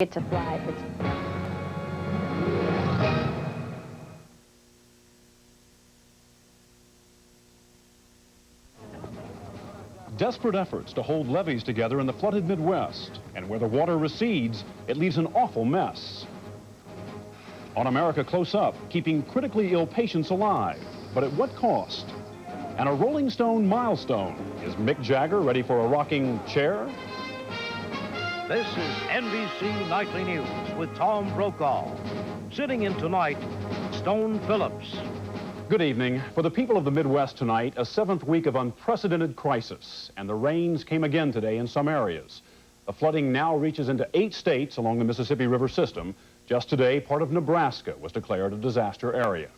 get to fly. Desperate efforts to hold levees together in the flooded Midwest, and where the water recedes, it leaves an awful mess. On America Close Up, keeping critically ill patients alive, but at what cost? And a Rolling Stone milestone. Is Mick Jagger ready for a rocking chair? This is NBC Nightly News with Tom Brokaw. Sitting in tonight, Stone Phillips. Good evening. For the people of the Midwest tonight, a 7th week of unprecedented crisis, and the rains came again today in some areas. The flooding now reaches into 8 states along the Mississippi River system. Just today, part of Nebraska was declared a disaster area.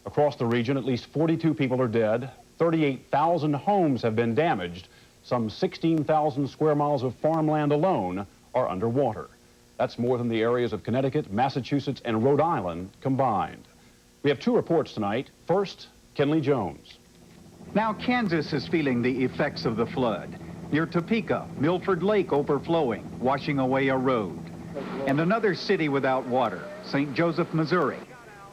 Across the region, at least 42 people are dead, 38,000 homes have been damaged, some 16,000 square miles of farmland alone are underwater. That's more than the areas of Connecticut, Massachusetts, and Rhode Island combined. We have 2 reports tonight. First, Kenley Jones. Now Kansas is feeling the effects of the flood. Near Topeka, Milford Lake overflowing, washing away a road. And another city without water, St. Joseph, Missouri.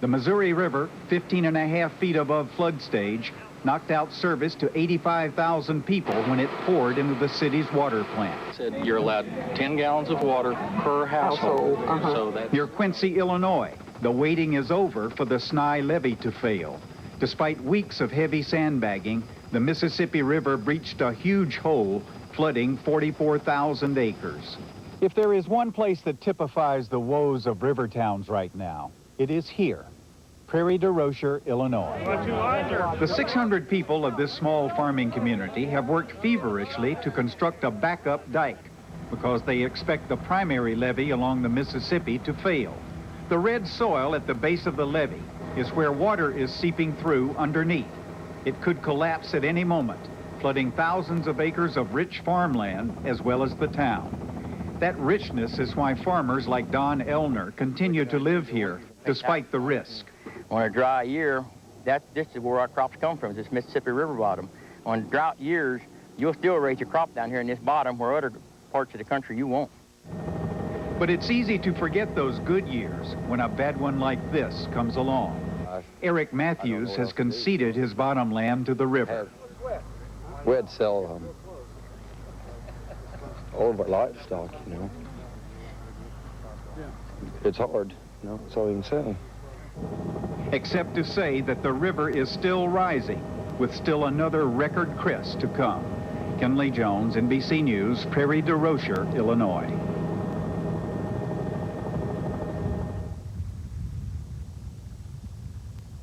The Missouri River, 15.5 feet above flood stage, knocked out service to 85,000 people when it poured into the city's water plant. Said you're allowed 10 gallons of water per household. So that's... Near Quincy, Illinois, the waiting is over for the Sny levee to fail. Despite weeks of heavy sandbagging, the Mississippi River breached a huge hole, flooding 44,000 acres. If there is one place that typifies the woes of river towns right now, it is here, Prairie du Rocher, Illinois. The 600 people of this small farming community have worked feverishly to construct a backup dike because they expect the primary levee along the Mississippi to fail. The red soil at the base of the levee is where water is seeping through underneath. It could collapse at any moment, flooding thousands of acres of rich farmland as well as the town. That richness is why farmers like Don Elner continue to live here despite the risk. On a dry year, this is where our crops come from, this Mississippi River bottom. On drought years, you'll still raise your crop down here in this bottom where other parts of the country you won't. But it's easy to forget those good years when a bad one like this comes along. Eric Matthews has conceded his bottomland to the river. We'd sell all of our livestock, you know. It's hard, you know, that's all you can say. Except to say that the river is still rising, with still another record crest to come. Kenley Jones, NBC News, Prairie du Rocher, Illinois.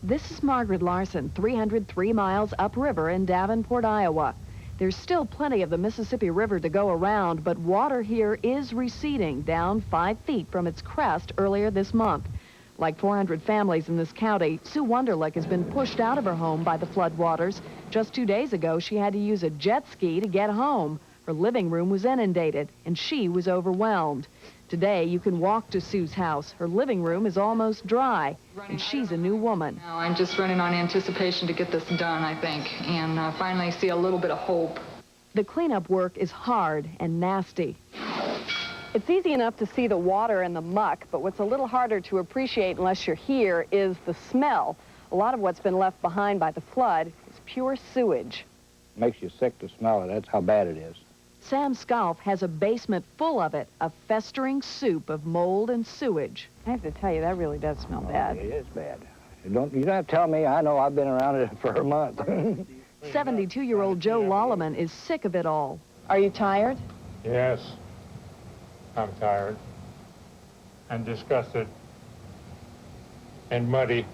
This is Margaret Larson, 303 miles upriver in Davenport, Iowa. There's still plenty of the Mississippi River to go around, but water here is receding down 5 feet from its crest earlier this month. Like 400 families in this county, Sue Wunderlich has been pushed out of her home by the floodwaters. Just 2 days ago, she had to use a jet ski to get home. Her living room was inundated, and she was overwhelmed. Today, you can walk to Sue's house. Her living room is almost dry, and she's a new woman. Now, I'm just running on anticipation to get this done, I think, and finally see a little bit of hope. The cleanup work is hard and nasty. It's easy enough to see the water and the muck, but what's a little harder to appreciate unless you're here is the smell. A lot of what's been left behind by the flood is pure sewage. Makes you sick to smell it. That's how bad it is. Sam Scalf has a basement full of it, a festering soup of mold and sewage. I have to tell you, that really does smell bad. It is bad. You don't have to tell me. I know. I've been around it for a month. 72-year-old Joe Lolleman is sick of it all. Are you tired? Yes, I'm tired and disgusted and muddy.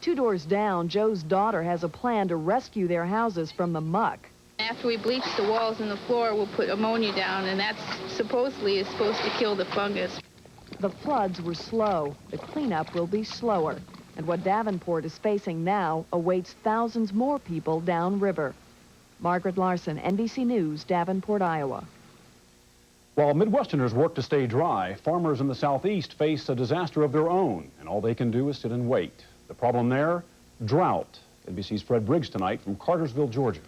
2 doors down, Joe's daughter has a plan to rescue their houses from the muck. After we bleach the walls and the floor, we'll put ammonia down, and that's supposedly supposed to kill the fungus. The floods were slow. The cleanup will be slower. And what Davenport is facing now awaits thousands more people downriver. Margaret Larson, NBC News, Davenport, Iowa. While Midwesterners work to stay dry, farmers in the southeast face a disaster of their own, and all they can do is sit and wait. The problem there? Drought. NBC's Fred Briggs tonight from Cartersville, Georgia.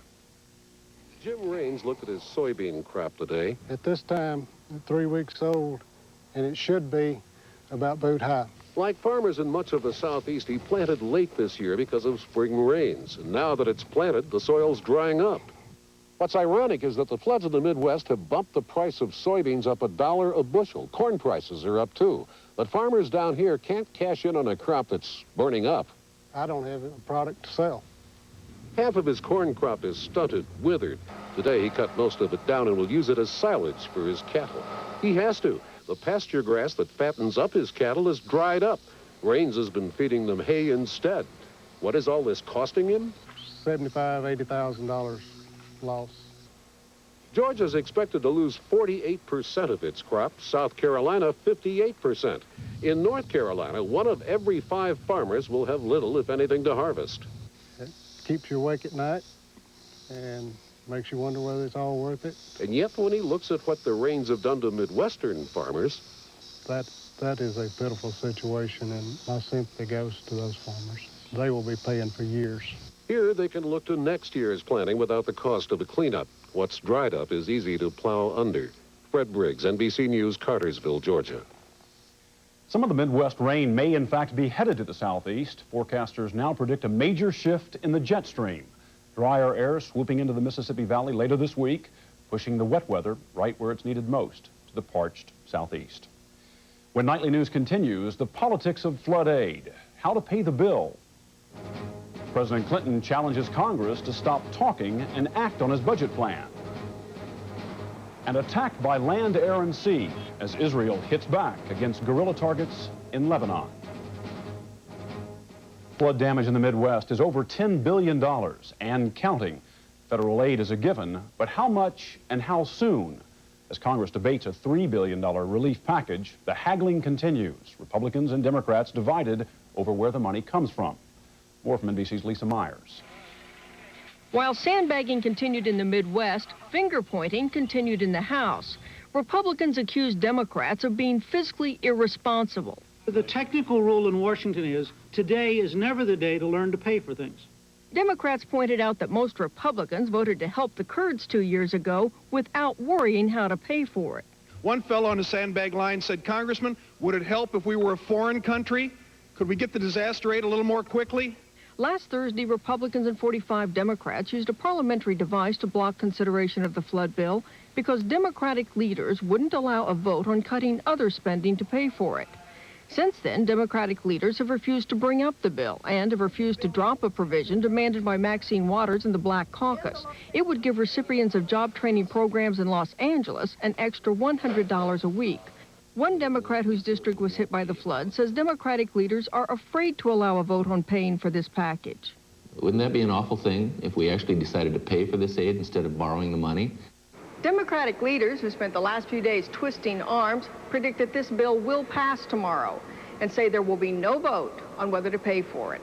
Jim Raines looked at his soybean crop today. At this time, 3 weeks old, and it should be about boot high. Like farmers in much of the southeast, he planted late this year because of spring rains. And now that it's planted, the soil's drying up. What's ironic is that the floods in the Midwest have bumped the price of soybeans up $1 a bushel. Corn prices are up too. But farmers down here can't cash in on a crop that's burning up. I don't have a product to sell. Half of his corn crop is stunted, withered. Today he cut most of it down and will use it as silage for his cattle. He has to. The pasture grass that fattens up his cattle is dried up. Rains has been feeding them hay instead. What is all this costing him? $75,000, $80,000 loss. Georgia's expected to lose 48% of its crop, South Carolina 58%. In North Carolina, 1 of every 5 farmers will have little, if anything, to harvest. It keeps you awake at night and makes you wonder whether it's all worth it. And yet, when he looks at what the rains have done to Midwestern farmers... That is a pitiful situation, and my sympathy goes to those farmers. They will be paying for years. Here, they can look to next year's planting without the cost of the cleanup. What's dried up is easy to plow under. Fred Briggs, NBC News, Cartersville, Georgia. Some of the Midwest rain may, in fact, be headed to the southeast. Forecasters now predict a major shift in the jet stream. Drier air swooping into the Mississippi Valley later this week, pushing the wet weather right where it's needed most, to the parched southeast. When Nightly News continues, the politics of flood aid, how to pay the bill. President Clinton challenges Congress to stop talking and act on his budget plan. And attacked by land, air, and sea as Israel hits back against guerrilla targets in Lebanon. Flood damage in the Midwest is over $10 billion and counting. Federal aid is a given, but how much and how soon? As Congress debates a $3 billion relief package, the haggling continues. Republicans and Democrats divided over where the money comes from. More from NBC's Lisa Myers. While sandbagging continued in the Midwest, finger-pointing continued in the House. Republicans accused Democrats of being fiscally irresponsible. The technical rule in Washington is today is never the day to learn to pay for things. Democrats pointed out that most Republicans voted to help the Kurds 2 years ago without worrying how to pay for it. One fellow on the sandbag line said, "Congressman, would it help if we were a foreign country? Could we get the disaster aid a little more quickly?" Last Thursday, Republicans and 45 Democrats used a parliamentary device to block consideration of the flood bill because Democratic leaders wouldn't allow a vote on cutting other spending to pay for it. Since then, Democratic leaders have refused to bring up the bill and have refused to drop a provision demanded by Maxine Waters and the Black Caucus. It would give recipients of job training programs in Los Angeles an extra $100 a week. One Democrat whose district was hit by the flood says Democratic leaders are afraid to allow a vote on paying for this package. Wouldn't that be an awful thing if we actually decided to pay for this aid instead of borrowing the money? Democratic leaders who spent the last few days twisting arms predict that this bill will pass tomorrow and say there will be no vote on whether to pay for it.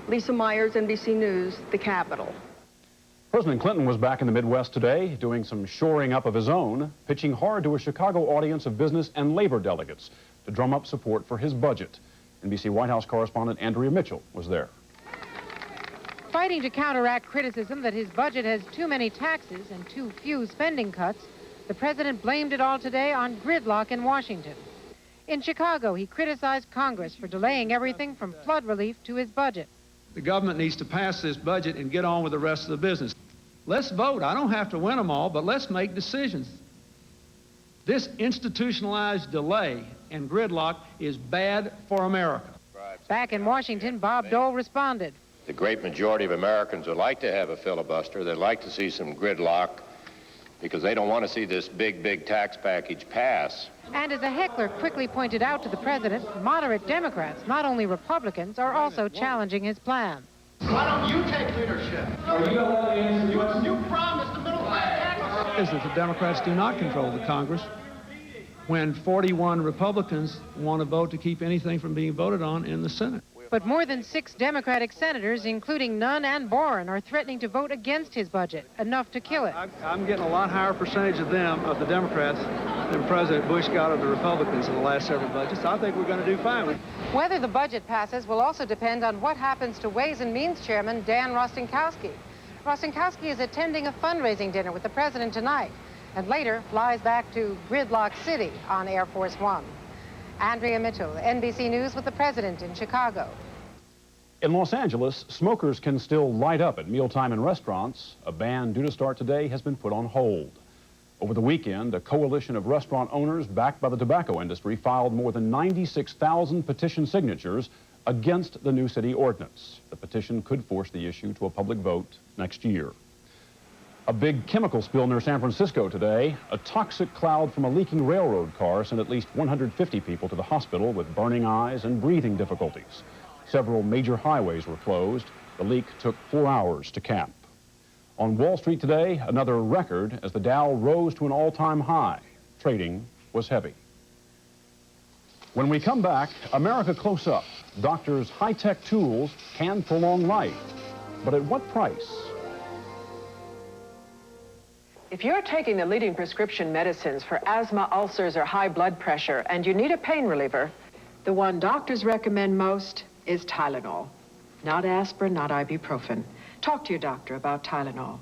Lisa Myers, NBC News, the Capitol. President Clinton was back in the Midwest today, doing some shoring up of his own, pitching hard to a Chicago audience of business and labor delegates to drum up support for his budget. NBC White House correspondent Andrea Mitchell was there. Fighting to counteract criticism that his budget has too many taxes and too few spending cuts, the president blamed it all today on gridlock in Washington. In Chicago, he criticized Congress for delaying everything from flood relief to his budget. The government needs to pass this budget and get on with the rest of the business. Let's vote. I don't have to win them all, but let's make decisions. This institutionalized delay and gridlock is bad for America. Back in Washington, Bob Dole responded. The great majority of Americans would like to have a filibuster. They'd like to see some gridlock because they don't want to see this big tax package pass. And as a heckler quickly pointed out to the president, moderate Democrats, not only Republicans, are also challenging his plan. Why don't you take leadership? Are you going to let me answer you promised the middle class. Is that the Democrats do not control the Congress when 41 Republicans want to vote to keep anything from being voted on in the Senate. But more than 6 Democratic senators, including Nunn and Boren, are threatening to vote against his budget, enough to kill it. I'm getting a lot higher percentage of the Democrats, than President Bush got of the Republicans in the last several budgets. I think we're going to do fine. Whether the budget passes will also depend on what happens to Ways and Means Chairman Dan Rostenkowski. Rostenkowski is attending a fundraising dinner with the president tonight. and later flies back to Gridlock City on Air Force One. Andrea Mitchell, NBC News with the president in Chicago. In Los Angeles, smokers can still light up at mealtime in restaurants. A ban due to start today has been put on hold. Over the weekend, a coalition of restaurant owners backed by the tobacco industry filed more than 96,000 petition signatures against the new city ordinance. The petition could force the issue to a public vote next year. A big chemical spill near San Francisco today. A toxic cloud from a leaking railroad car sent at least 150 people to the hospital with burning eyes and breathing difficulties. Several major highways were closed. The leak took 4 hours to cap. On Wall Street today, another record as the Dow rose to an all-time high. Trading was heavy. When we come back, America Close Up. Doctors' high-tech tools can prolong life, but at what price? If you're taking the leading prescription medicines for asthma, ulcers, or high blood pressure, and you need a pain reliever, the one doctors recommend most is Tylenol. Not aspirin, not ibuprofen. Talk to your doctor about Tylenol.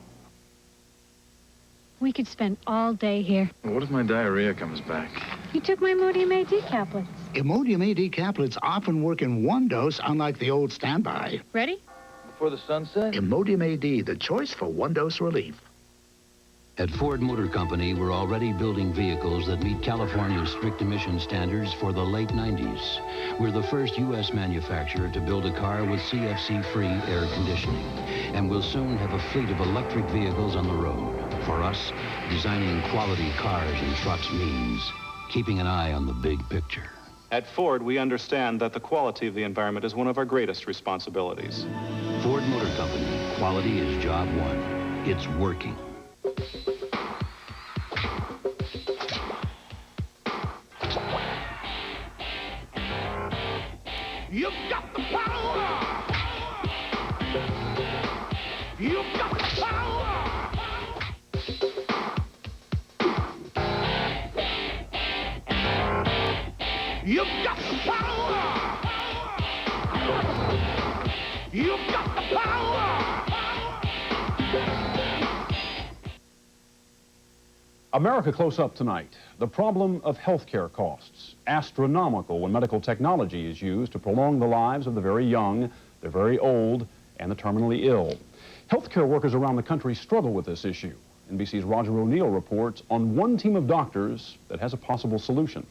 We could spend all day here. What if my diarrhea comes back? You took my Imodium A decaplets. Imodium A decaplets often work in one dose, unlike the old standby. Ready? Before the sun sets? Imodium AD, the choice for one-dose relief. At Ford Motor Company, we're already building vehicles that meet California's strict emission standards for the late 90s. We're the first U.S. manufacturer to build a car with CFC-free air conditioning. And we'll soon have a fleet of electric vehicles on the road. For us, designing quality cars and trucks means keeping an eye on the big picture. At Ford, we understand that the quality of the environment is one of our greatest responsibilities. Ford Motor Company, quality is job one. It's working. You've got the power! You've got the power! You've got the power! You've got the power! America Close Up tonight. The problem of healthcare costs. Astronomical when medical technology is used to prolong the lives of the very young, the very old, and the terminally ill. Healthcare workers around the country struggle with this issue. NBC's Roger O'Neill reports on one team of doctors that has a possible solution.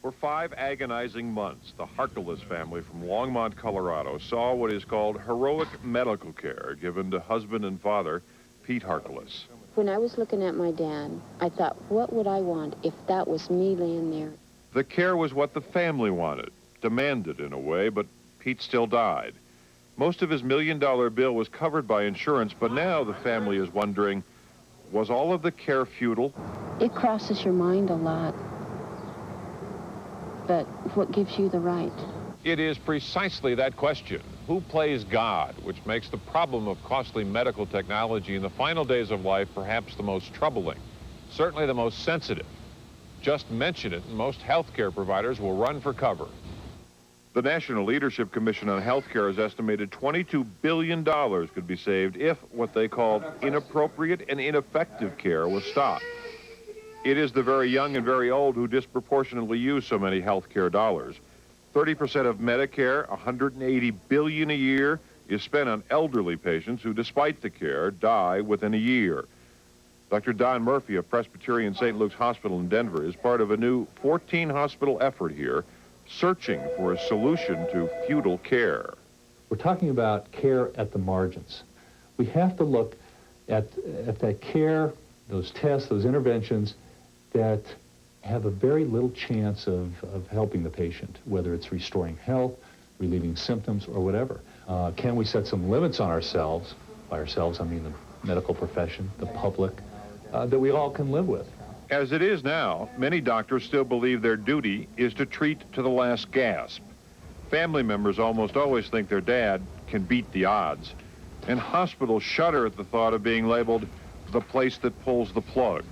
For 5 agonizing months, the Harkless family from Longmont, Colorado, saw what is called heroic medical care given to husband and father, Pete Harkless. When I was looking at my dad, I thought, what would I want if that was me laying there? The care was what the family wanted, demanded in a way, but Pete still died. Most of his $1 million bill was covered by insurance, but now the family is wondering, was all of the care futile? It crosses your mind a lot. But what gives you the right? It is precisely that question. Who plays God, which makes the problem of costly medical technology in the final days of life perhaps the most troubling, certainly the most sensitive. Just mention it, and most healthcare providers will run for cover. The National Leadership Commission on Healthcare has estimated $22 billion could be saved if what they called inappropriate and ineffective care was stopped. It is the very young and very old who disproportionately use so many healthcare dollars. 30% of Medicare, $180 billion a year, is spent on elderly patients who, despite the care, die within a year. Dr. Don Murphy of Presbyterian St. Luke's Hospital in Denver is part of a new 14-hospital effort here, searching for a solution to futile care. We're talking about care at the margins. We have to look at that care, those tests, those interventions that have a very little chance of helping the patient, whether it's restoring health, relieving symptoms, or whatever. Can we set some limits on ourselves? By ourselves, I mean the medical profession, the public, that we all can live with. As it is now, many doctors still believe their duty is to treat to the last gasp. Family members almost always think their dad can beat the odds, and hospitals shudder at the thought of being labeled the place that pulls the plug.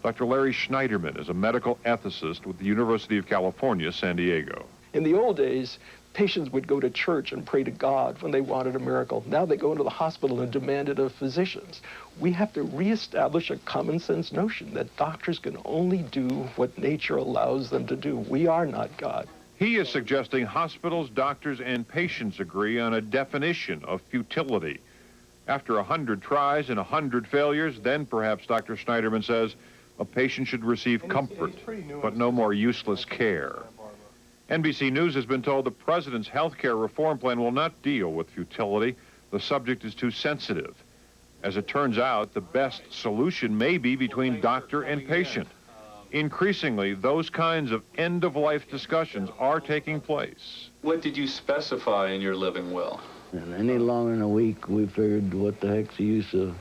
Dr. Larry Schneiderman is a medical ethicist with the University of California, San Diego. In the old days, Patients would go to church and pray to God when they wanted a miracle. Now they go into the hospital and demand it of physicians. We have to reestablish a common sense notion that doctors can only do what nature allows them to do. We are not God. He is suggesting hospitals, doctors, and patients agree on a definition of futility. After 100 tries and 100 failures, then perhaps Dr. Schneiderman says a patient should receive comfort, but no more useless care. NBC News has been told the president's health care reform plan will not deal with futility. The subject is too sensitive. As it turns out, the best solution may be between doctor and patient. Increasingly, those kinds of end-of-life discussions are taking place. What did you specify in your living will? And any longer than a week, we figured what the heck's the use of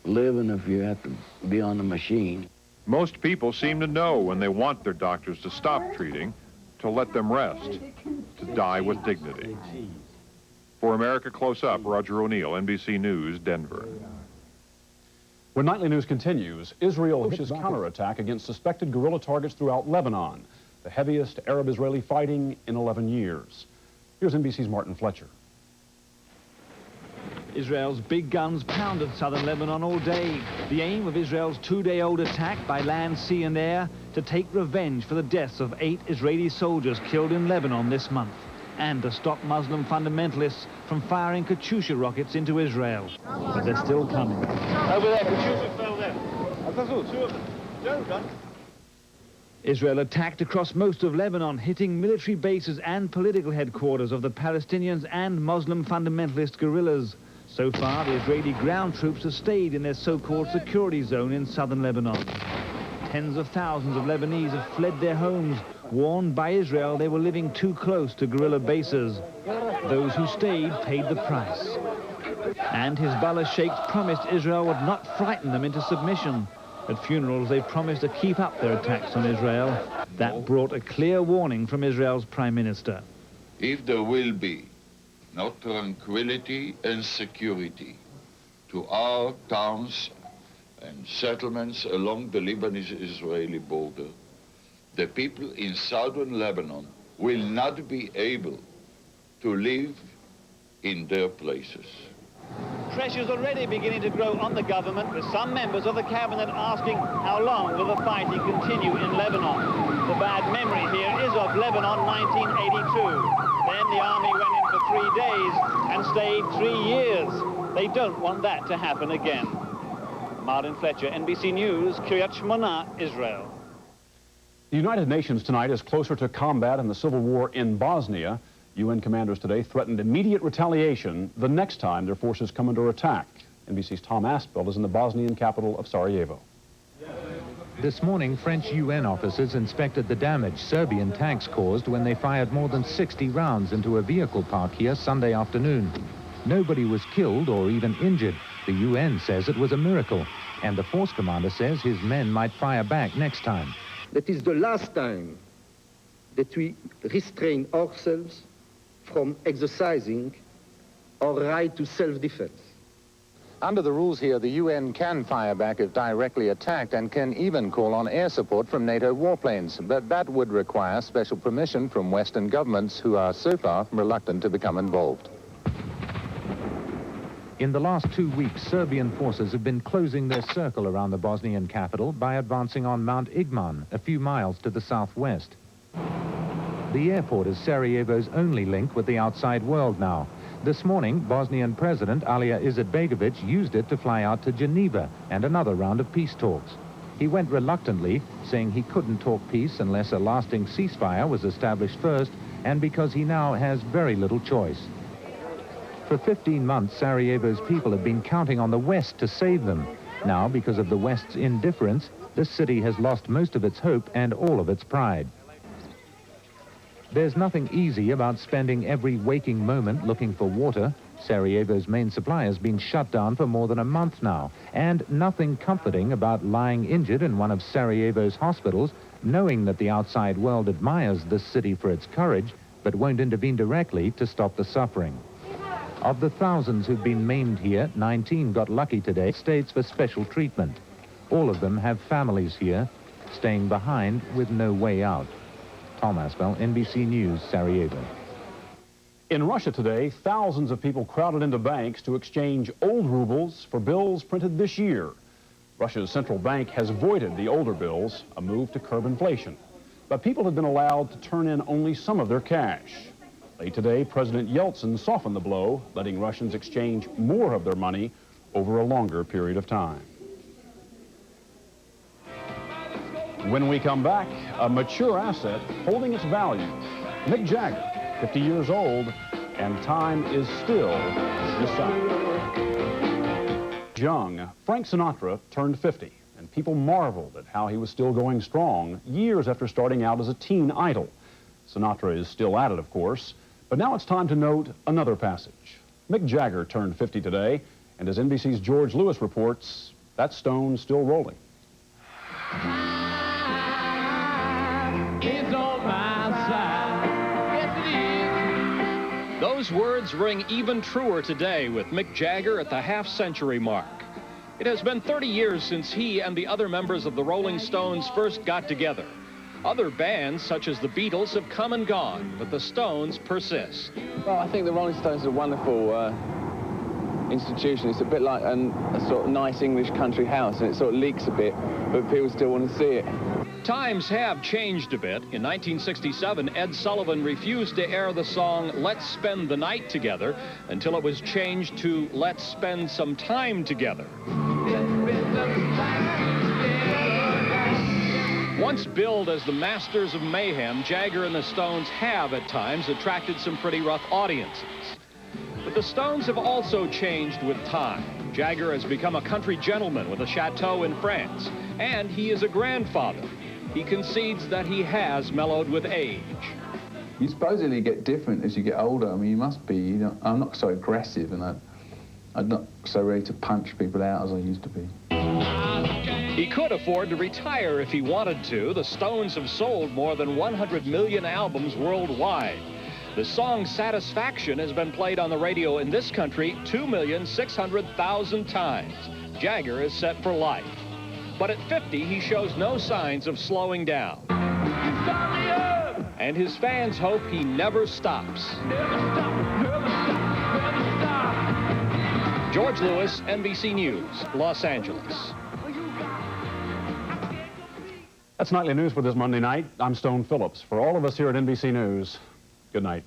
living if you have to be on the machine. Most people seem to know when they want their doctors to stop treating, to let them rest, to die with dignity. For America Close Up, Roger O'Neill, NBC News, Denver. When Nightly News continues, Israel pushes counterattack against suspected guerrilla targets throughout Lebanon, the heaviest Arab-Israeli fighting in 11 years. Here's NBC's Martin Fletcher. Israel's big guns pounded southern Lebanon all day. The aim of Israel's two-day-old attack by land, sea and air to take revenge for the deaths of 8 Israeli soldiers killed in Lebanon this month, and to stop Muslim fundamentalists from firing Katyusha rockets into Israel. But they're still coming. Over there, Katyusha fell there. 2 of them. Israel attacked across most of Lebanon, hitting military bases and political headquarters of the Palestinians and Muslim fundamentalist guerrillas. So far, the Israeli ground troops have stayed in their so-called security zone in southern Lebanon. Tens of thousands of Lebanese have fled their homes, warned by Israel they were living too close to guerrilla bases. Those who stayed paid the price. And Hezbollah sheikhs promised Israel would not frighten them into submission. At funerals, they promised to keep up their attacks on Israel. That brought a clear warning from Israel's prime minister. If there will be no tranquility and security to our towns and settlements along the Lebanese-Israeli border, the people in southern Lebanon will not be able to live in their places. Pressure's already beginning to grow on the government, with some members of the cabinet asking how long will the fighting continue in Lebanon. The bad memory here is of Lebanon 1982. Then the army went in for 3 days and stayed 3 years. They don't want that to happen again. Martin Fletcher, NBC News, Kiryat Shmona, Israel. The United Nations tonight is closer to combat in the civil war in Bosnia. UN commanders today threatened immediate retaliation the next time their forces come under attack. NBC's Tom Aspel is in the Bosnian capital of Sarajevo. This morning, French UN officers inspected the damage Serbian tanks caused when they fired more than 60 rounds into a vehicle park here Sunday afternoon. Nobody was killed or even injured. The UN says it was a miracle, and the force commander says his men might fire back next time. That is the last time that we restrain ourselves from exercising our right to self-defense. Under the rules here, the UN can fire back if directly attacked and can even call on air support from NATO warplanes. But that would require special permission from Western governments who are so far reluctant to become involved. In the last 2 weeks, Serbian forces have been closing their circle around the Bosnian capital by advancing on Mount Igman, a few miles to the southwest. The airport is Sarajevo's only link with the outside world now. This morning, Bosnian President Alija Izetbegovic used it to fly out to Geneva and another round of peace talks. He went reluctantly, saying he couldn't talk peace unless a lasting ceasefire was established first, and because he now has very little choice. For 15 months, Sarajevo's people have been counting on the West to save them. Now, because of the West's indifference, this city has lost most of its hope and all of its pride. There's nothing easy about spending every waking moment looking for water. Sarajevo's main supply has been shut down for more than a month now, and nothing comforting about lying injured in one of Sarajevo's hospitals, knowing that the outside world admires this city for its courage, but won't intervene directly to stop the suffering. Of the thousands who've been maimed here, 19 got lucky today, states for special treatment. All of them have families here, staying behind with no way out. Tom Aspel, NBC News, Sarajevo. In Russia today, thousands of people crowded into banks to exchange old rubles for bills printed this year. Russia's central bank has voided the older bills, a move to curb inflation. But people have been allowed to turn in only some of their cash. Late today, President Yeltsin softened the blow, letting Russians exchange more of their money over a longer period of time. When we come back, a mature asset holding its value. Mick Jagger, 50 years old, and time is still deciding. Young, Frank Sinatra turned 50, and people marveled at how he was still going strong years after starting out as a teen idol. Sinatra is still at it, of course, but now it's time to note another passage. Mick Jagger turned 50 today, and as NBC's George Lewis reports, that stone's still rolling. It's on my side. Yes, it is. Those words ring even truer today with Mick Jagger at the half-century mark. It has been 30 years since he and the other members of the Rolling Stones first got together. Other bands, such as the Beatles, have come and gone, but the Stones persist. Well, I think the Rolling Stones are a wonderful institution. It's a bit like a sort of nice English country house, and it sort of leaks a bit, but people still want to see it. Times have changed a bit. In 1967, Ed Sullivan refused to air the song Let's Spend the Night Together until it was changed to Let's Spend Some Time Together. Once billed as the masters of mayhem, Jagger and the Stones have, at times, attracted some pretty rough audiences. But the Stones have also changed with time. Jagger has become a country gentleman with a chateau in France, and he is a grandfather. He concedes that he has mellowed with age. You supposedly get different as you get older. I mean, you must be. You know, I'm not so aggressive, and I'm not so ready to punch people out as I used to be. He could afford to retire if he wanted to. The Stones have sold more than 100 million albums worldwide. The song Satisfaction has been played on the radio in this country 2,600,000 times. Jagger is set for life. But at 50, he shows no signs of slowing down. And his fans hope he never stops. George Lewis, NBC News, Los Angeles. That's Nightly News for this Monday night. I'm Stone Phillips. For all of us here at NBC News, good night.